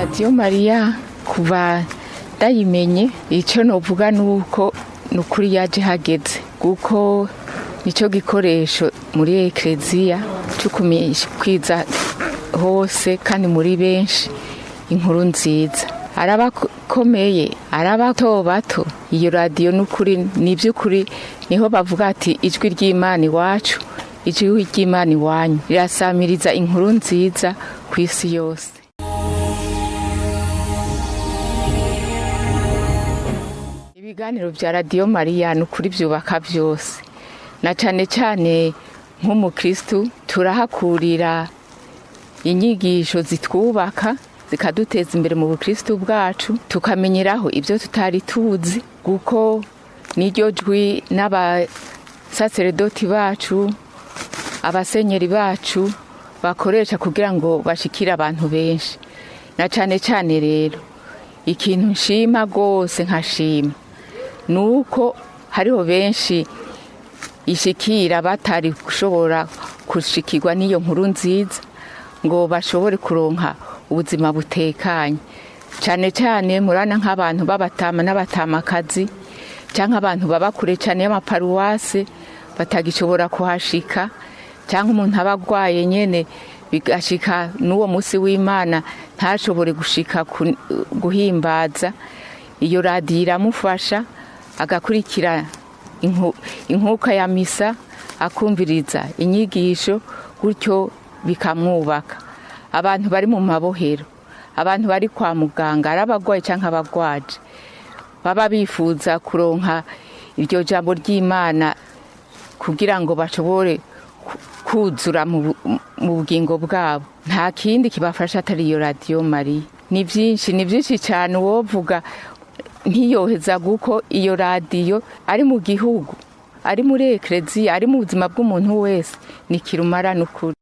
Radio Maria kuva ndayimenye icyo novuga nuko nukuri yaje hageze kuko nico gikoresho muri ekleziya cyo kwiza hose kandi muri benshi inkuru nziza arabakomeye arabato bato iyo radio nukuri nivyukuri niho bavuga ati ijwi ry'Imana iwacu ijwi ry'Imana iwanyu rirasamiriza inkuru nziza ku isi yose. Ibiganiro vya Radio Maria nukuri byubaka byose na cane cane nk'umukristu turahakurira inyigisho zitwubaka zikaduteza imbere mu bukristu bwacu tukamenyeraho ibyo tutari tuzi guko niryo jwi n'abasaseredoti bacu abasenyeri bacu bakoresha kugira ngo bashikire abantu benshi na cane cane rero ikintu nshima gose nkashima nuko hariho benshi ishikira batari gushobora kushikirwa n'iyo nkuru nziza ngo bashobore kuronka ubuzima butekanye cyane cyane murana nk'abantu babatama n'abatamakazi cyangwa abantu baba kure cyane y'amaparuwase batagishobora kuhashika cyangwa umuntu abagwaye nyene bigashika n'uwo musi w'Imana ntashobore gushika guhimbaza iyo radiyo iramufasha agakurikira inkuka ya misa akumviriza inyigisho gutyo bikamwubaka. Abantu bari mu mabohero abantu bari kwa muganga arabagwaye cyangwa abagwaje baba bifuza kuronka iryo jambo ry'Imana kugira ngo bashobore kuzura mu bugingo bwabo nta kindi kibafasha atari iyo Radio Maria. Ni byinshi cyane wovuga ntiyoheza guko iyo radiyo ari mu gihugu ari muri ekleziya ari mu buzima bw'umuntu wese ni kirumara n'ukuri.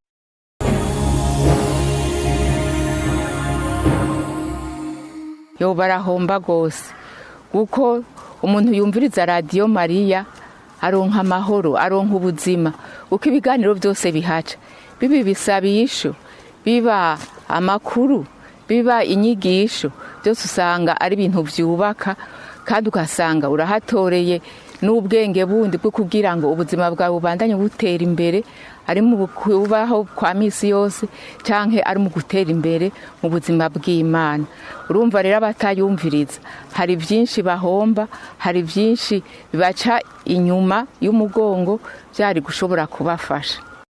Yo barahomba gose kuko umuntu yumviriza Radio Maria aronka amahoro aronka ubuzima uko ibiganiro byose bihaca bibi bisabisho biba amakuru biba inyigisho byose usanga ari ibintu byubaka kandi ugasanga urahatoreye n'ubwenge bundi bwo kugira ngo ubuzima bwawe bubandanye butera imbere ari mu kubaho kwa misi yose canke ari mu gutera imbere mu buzima bw'Imana. Urumva rero abatayumviriza hari byinshi bahomba hari byinshi bibaca inyuma y'umugongo byari gushobora kubafasha.